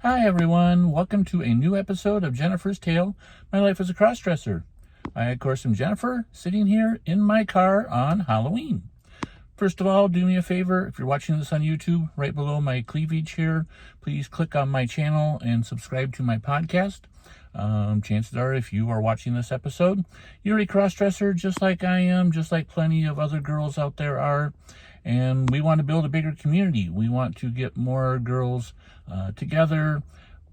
Hi everyone, welcome to a new episode of Jennifer's Tale, My Life as a Crossdresser. I, of course, am Jennifer, sitting here in my car on Halloween. First of all, do me a favor, if you're watching this on YouTube, right below my cleavage here, please click on my channel and subscribe to my podcast. Chances are, if you are watching this episode, you're a crossdresser just like I am, just like plenty of other girls out there are. And we want to build a bigger community. We want to get more girls together.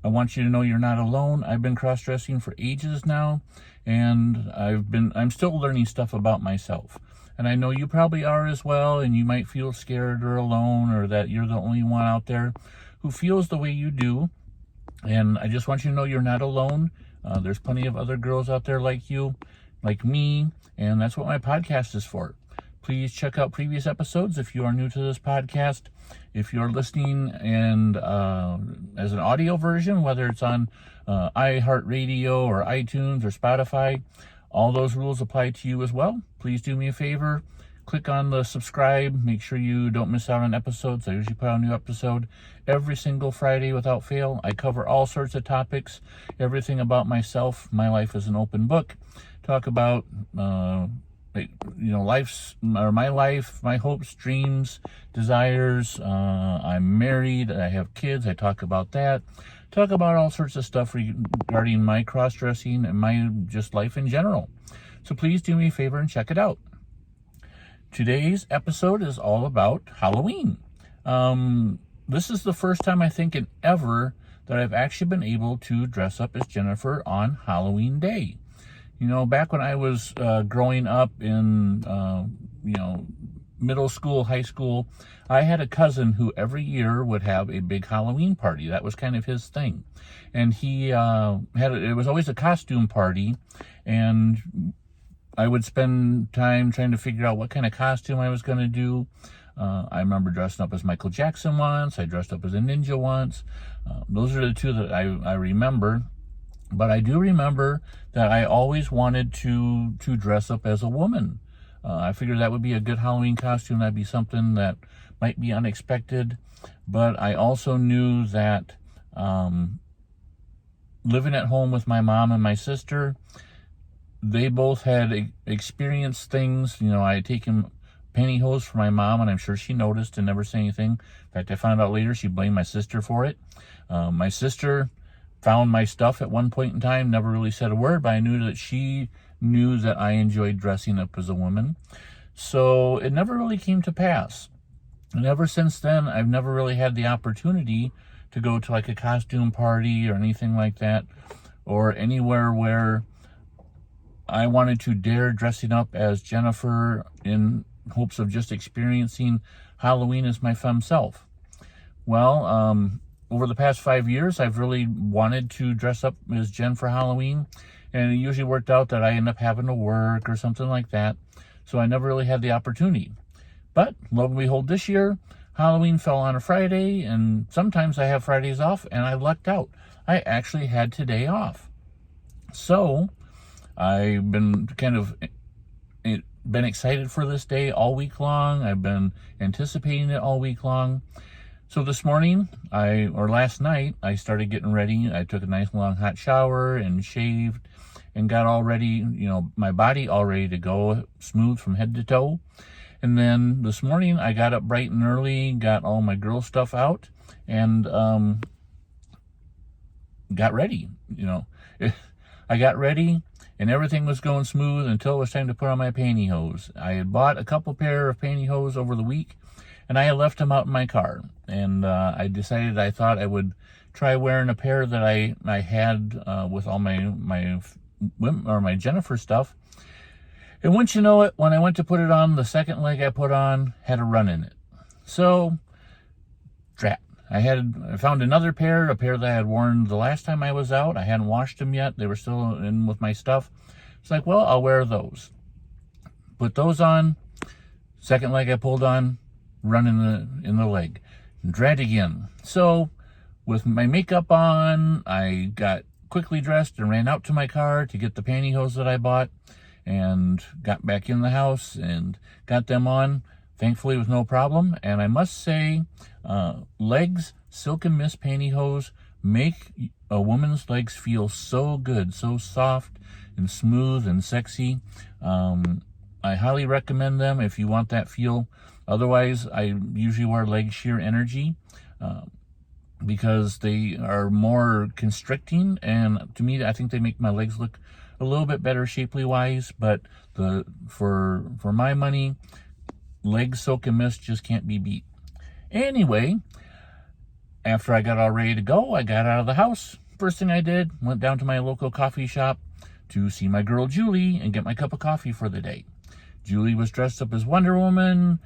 I want you to know you're not alone. I've been cross-dressing for ages now, and I'm still learning stuff about myself. And I know you probably are as well, and you might feel scared or alone, or that you're the only one out there who feels the way you do. And I just want you to know you're not alone. There's plenty of other girls out there like you, like me, and that's what my podcast is for. Please check out previous episodes if you are new to this podcast. If you're listening and as an audio version, whether it's on iHeartRadio or iTunes or Spotify, all those rules apply to you as well. Please do me a favor. Click on the subscribe. Make sure you don't miss out on episodes. I usually put out a new episode every single Friday without fail. I cover all sorts of topics, everything about myself. My life is an open book. Talk about my life, my hopes, dreams, desires. I'm married, I have kids, I talk about that. Talk about all sorts of stuff regarding my cross-dressing and my just life in general. So please do me a favor and check it out. Today's episode is all about Halloween. This is the first time I think in ever that I've actually been able to dress up as Jennifer on Halloween Day. You know, back when I was growing up in, middle school, high school, I had a cousin who every year would have a big Halloween party. That was kind of his thing. And he it was always a costume party, and I would spend time trying to figure out what kind of costume I was going to do. I remember dressing up as Michael Jackson once. I dressed up as a ninja once. Those are the two that I remember. But I do remember that I always wanted to dress up as a woman. I figured that would be a good Halloween costume. That'd be something that might be unexpected. But I also knew that living at home with my mom and my sister, they both had experienced things. You know, I had taken pantyhose for my mom, and I'm sure she noticed and never said anything. In fact, I found out later she blamed my sister for it. My sister found my stuff at one point in time, never really said a word, but I knew that she knew that I enjoyed dressing up as a woman. So it never really came to pass. And ever since then, I've never really had the opportunity to go to like a costume party or anything like that, or anywhere where I wanted to dare dressing up as Jennifer in hopes of just experiencing Halloween as my femme self. Well, over the past 5 years, I've really wanted to dress up as Jen for Halloween, and it usually worked out that I end up having to work or something like that, so I never really had the opportunity. But, lo and behold, this year, Halloween fell on a Friday, and sometimes I have Fridays off, and I lucked out. I actually had today off. So, I've been been excited for this day all week long. I've been anticipating it all week long. So this morning, last night, I started getting ready. I took a nice long hot shower and shaved and got all ready, my body all ready to go, smooth from head to toe. And then this morning, I got up bright and early, got all my girl stuff out, and got ready. I got ready, and everything was going smooth until it was time to put on my pantyhose. I had bought a couple pair of pantyhose over the week, and I had left them out in my car. And I decided I thought I would try wearing a pair that I had with all my Jennifer stuff. And once you know it, when I went to put it on, the second leg I put on had a run in it. So, drat. I found another pair, a pair that I had worn the last time I was out. I hadn't washed them yet. They were still in with my stuff. It's like, well, I'll wear those. Put those on. Second leg I pulled on, run in the leg. Drat again. So, with my makeup on, I got quickly dressed and ran out to my car to get the pantyhose that I bought, and got back in the house and got them on, thankfully with no problem. And I must say, legs, silk and mist pantyhose make a woman's legs feel so good, so soft and smooth and sexy. I highly recommend them if you want that feel. Otherwise, I usually wear Leg Sheer Energy because they are more constricting, and to me, I think they make my legs look a little bit better shapely wise. But for my money, Leg Soak and Mist just can't be beat. Anyway, after I got all ready to go, I got out of the house. First thing I did, went down to my local coffee shop to see my girl Julie and get my cup of coffee for the day. Julie was dressed up as Wonder Woman.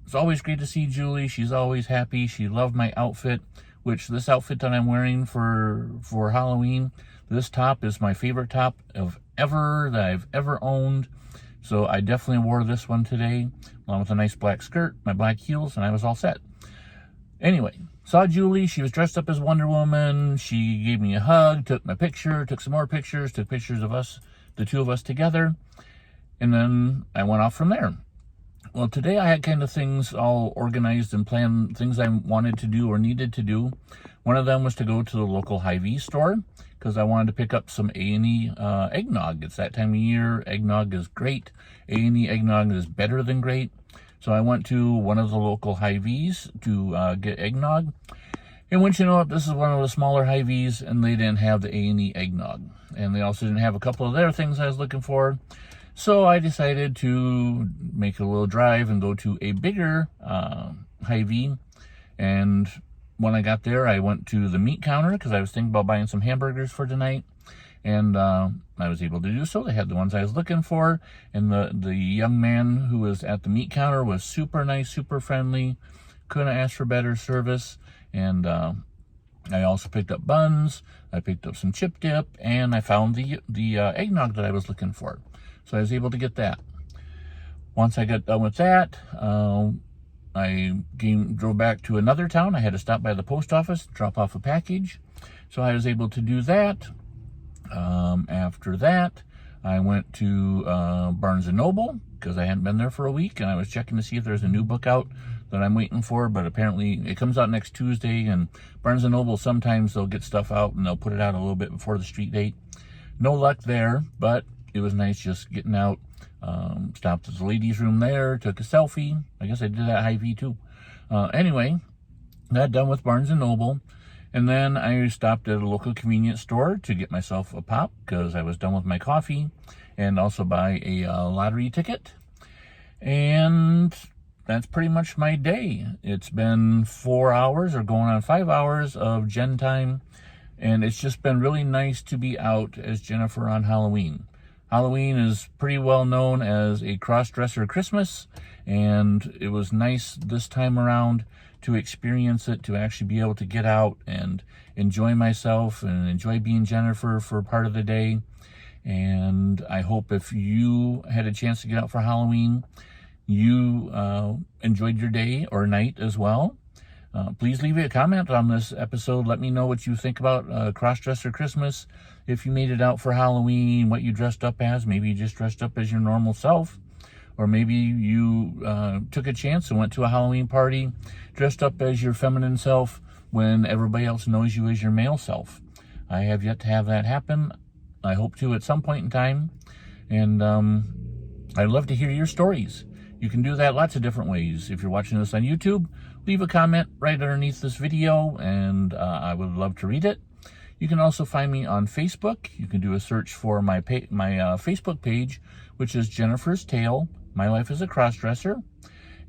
It's always great to see Julie. She's always happy. She loved my outfit, which this outfit that I'm wearing for Halloween, this top is my favorite top that I've ever owned. So I definitely wore this one today, along with a nice black skirt, my black heels, and I was all set. Anyway, saw Julie. She was dressed up as Wonder Woman. She gave me a hug, took my picture, took some more pictures, took pictures of us, the two of us together, and then I went off from there. Well, today I had kind of things all organized and planned, things I wanted to do or needed to do. One of them was to go to the local Hy-Vee store because I wanted to pick up some A&E eggnog. It's that time of year. Eggnog is great. A&E eggnog is better than great. So I went to one of the local Hy-Vees to get eggnog. And once you know it, this is one of the smaller Hy-Vees, and they didn't have the A&E eggnog. And they also didn't have a couple of their things I was looking for. So I decided to make a little drive and go to a bigger Hy-Vee. And when I got there, I went to the meat counter because I was thinking about buying some hamburgers for tonight. And I was able to do so. They had the ones I was looking for. And the young man who was at the meat counter was super nice, super friendly. Couldn't ask for better service. And I also picked up buns. I picked up some chip dip. And I found the eggnog that I was looking for. So I was able to get that. Once I got done with that, I drove back to another town. I had to stop by the post office, drop off a package. So I was able to do that. After that, I went to Barnes & Noble because I hadn't been there for a week, and I was checking to see if there's a new book out that I'm waiting for, but apparently it comes out next Tuesday, and Barnes & Noble, sometimes they'll get stuff out and they'll put it out a little bit before the street date. No luck there, but it was nice just getting out. Stopped at the ladies' room there, took a selfie. I guess I did that at Hy-Vee too. Anyway, got done with Barnes & Noble. And then I stopped at a local convenience store to get myself a pop because I was done with my coffee, and also buy a lottery ticket. And that's pretty much my day. It's been 4 hours or going on 5 hours of Gen time. And it's just been really nice to be out as Jennifer on Halloween. Halloween is pretty well known as a cross-dresser Christmas, and it was nice this time around to experience it, to actually be able to get out and enjoy myself and enjoy being Jennifer for part of the day. And I hope if you had a chance to get out for Halloween, you enjoyed your day or night as well. Please leave me a comment on this episode. Let me know what you think about Crossdresser Christmas. If you made it out for Halloween, what you dressed up as. Maybe you just dressed up as your normal self. Or maybe you took a chance and went to a Halloween party dressed up as your feminine self when everybody else knows you as your male self. I have yet to have that happen. I hope to at some point in time. And I'd love to hear your stories. You can do that lots of different ways. If you're watching this on YouTube, leave a comment right underneath this video, and I would love to read it. You can also find me on Facebook. You can do a search for my Facebook page, which is Jennifer's Tale, My Life as a Crossdresser.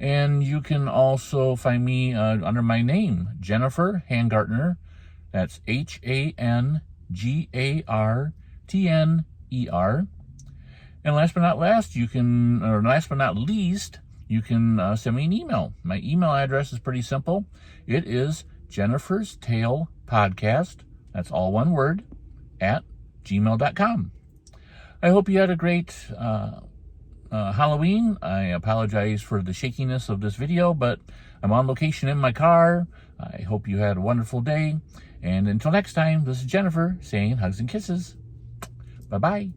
And you can also find me under my name, Jennifer Hangartner. That's Hangartner. And last but not least, you can send me an email. My email address is pretty simple. It is Jennifer's Tale Podcast. That's all one word, at gmail.com. I hope you had a great Halloween. I apologize for the shakiness of this video, but I'm on location in my car. I hope you had a wonderful day. And until next time, this is Jennifer saying hugs and kisses. Bye-bye.